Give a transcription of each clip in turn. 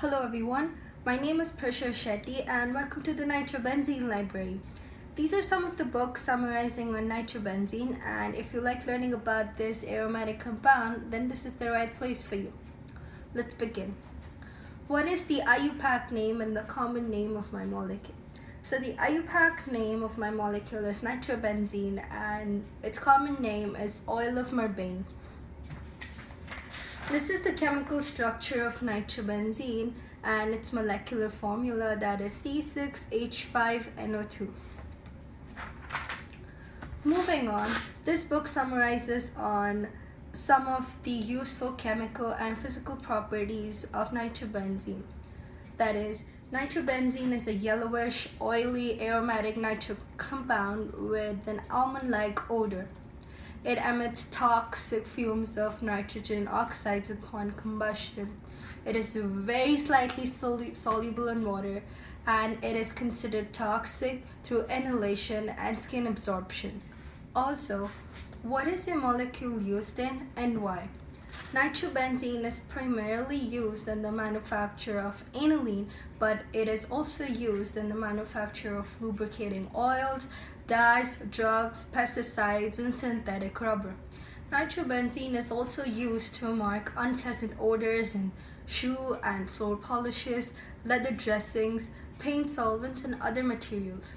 Hello everyone, my name is Prisha Shetty and welcome to the Nitrobenzene library. These are some of the books summarizing on nitrobenzene, and if you like learning about this aromatic compound, then this is the right place for you. Let's begin. What is the IUPAC name and the common name of my molecule? So the IUPAC name of my molecule is nitrobenzene and its common name is oil of mirbane. This is the chemical structure of nitrobenzene and its molecular formula, that is C6H5NO2. Moving on, this book summarizes on some of the useful chemical and physical properties of nitrobenzene. That is, nitrobenzene is a yellowish, oily, aromatic nitro compound with an almond-like odor. It emits toxic fumes of nitrogen oxides upon combustion. It is very slightly soluble in water, and it is considered toxic through inhalation and skin absorption. Also, what is the molecule used in and why? Nitrobenzene is primarily used in the manufacture of aniline, but it is also used in the manufacture of lubricating oils, dyes, drugs, pesticides, and synthetic rubber. Nitrobenzene is also used to mark unpleasant odors in shoe and floor polishes, leather dressings, paint solvents, and other materials.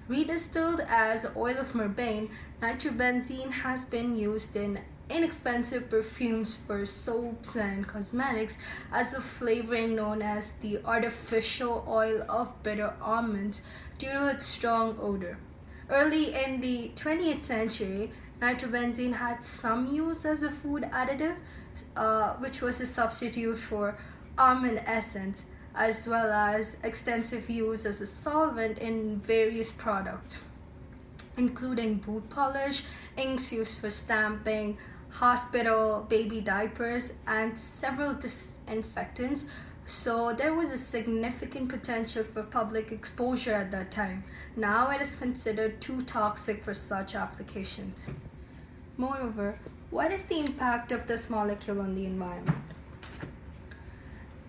Redistilled as oil of mirbane, nitrobenzene has been used in inexpensive perfumes for soaps and cosmetics as a flavoring known as the artificial oil of bitter almonds due to its strong odor. Early in the 20th century, nitrobenzene had some use as a food additive, which was a substitute for almond essence, as well as extensive use as a solvent in various products, including boot polish, inks used for stamping, hospital baby diapers, and several disinfectants. So there was a significant potential for public exposure at that time. Now it is considered too toxic for such applications. Moreover, what is the impact of this molecule on the environment?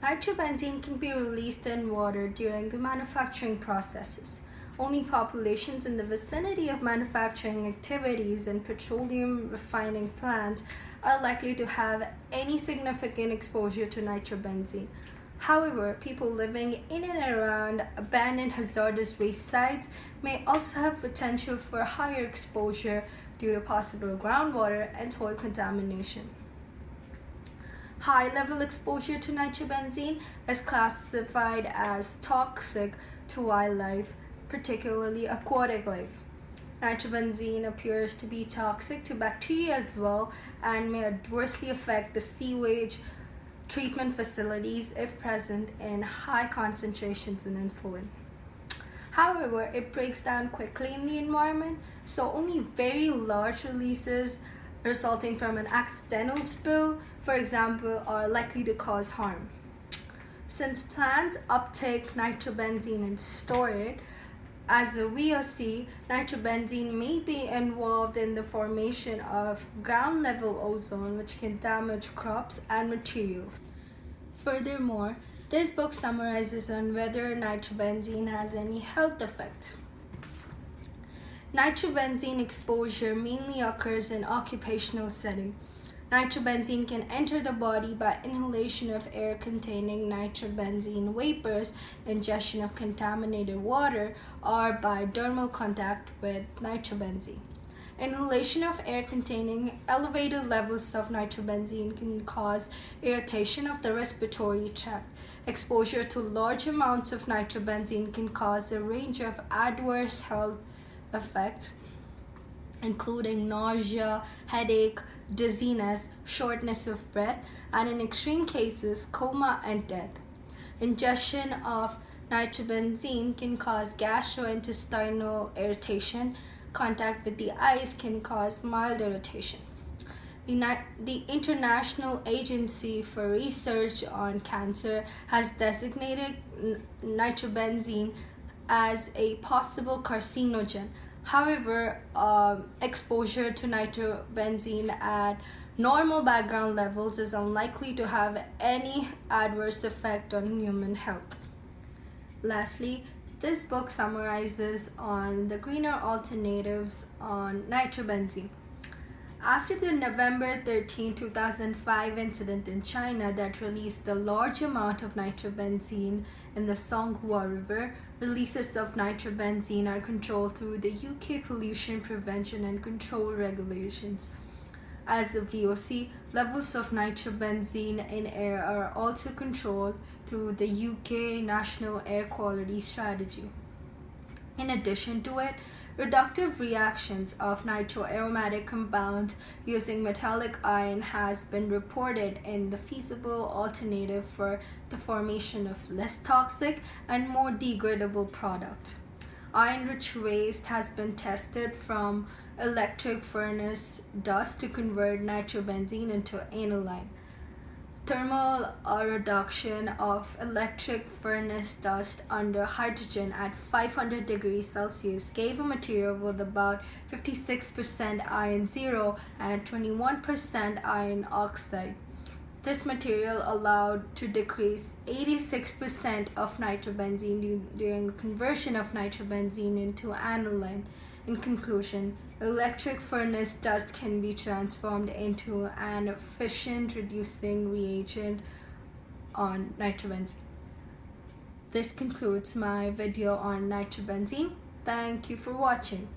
Nitrobenzene can be released in water during the manufacturing processes. Only populations in the vicinity of manufacturing activities and petroleum refining plants are likely to have any significant exposure to nitrobenzene. However, people living in and around abandoned hazardous waste sites may also have potential for higher exposure due to possible groundwater and soil contamination. High-level exposure to nitrobenzene is classified as toxic to wildlife, particularly aquatic life. Nitrobenzene appears to be toxic to bacteria as well and may adversely affect the sewage treatment facilities if present in high concentrations in effluent. However, it breaks down quickly in the environment, so only very large releases resulting from an accidental spill, for example, are likely to cause harm. Since plants uptake nitrobenzene and store it, as a VOC, nitrobenzene may be involved in the formation of ground-level ozone, which can damage crops and materials. Furthermore, this book summarizes on whether nitrobenzene has any health effects. Nitrobenzene exposure mainly occurs in occupational setting. Nitrobenzene can enter the body by inhalation of air containing nitrobenzene vapors, ingestion of contaminated water, or by dermal contact with nitrobenzene. Inhalation of air containing elevated levels of nitrobenzene can cause irritation of the respiratory tract. Exposure to large amounts of nitrobenzene can cause a range of adverse health effects, including nausea, headache, dizziness, shortness of breath, and in extreme cases, coma and death. Ingestion of nitrobenzene can cause gastrointestinal irritation. Contact with the eyes can cause mild irritation. The International Agency for Research on Cancer has designated nitrobenzene as a possible carcinogen. However, exposure to nitrobenzene at normal background levels is unlikely to have any adverse effect on human health. Lastly, this book summarizes on the greener alternatives on nitrobenzene. After the November 13, 2005 incident in China that released a large amount of nitrobenzene in the Songhua River, releases of nitrobenzene are controlled through the UK Pollution Prevention and Control Regulations. As the VOC, levels of nitrobenzene in air are also controlled through the UK National Air Quality Strategy. In addition to it, reductive reactions of nitroaromatic compounds using metallic iron has been reported in the feasible alternative for the formation of less toxic and more degradable products. Iron-rich waste has been tested from electric furnace dust to convert nitrobenzene into aniline. Thermal reduction of electric furnace dust under hydrogen at 500 degrees Celsius gave a material with about 56% iron zero and 21% iron oxide. This material allowed to decrease 86% of nitrobenzene during the conversion of nitrobenzene into aniline. In conclusion, electric furnace dust can be transformed into an efficient reducing reagent on nitrobenzene. This concludes my video on nitrobenzene. Thank you for watching.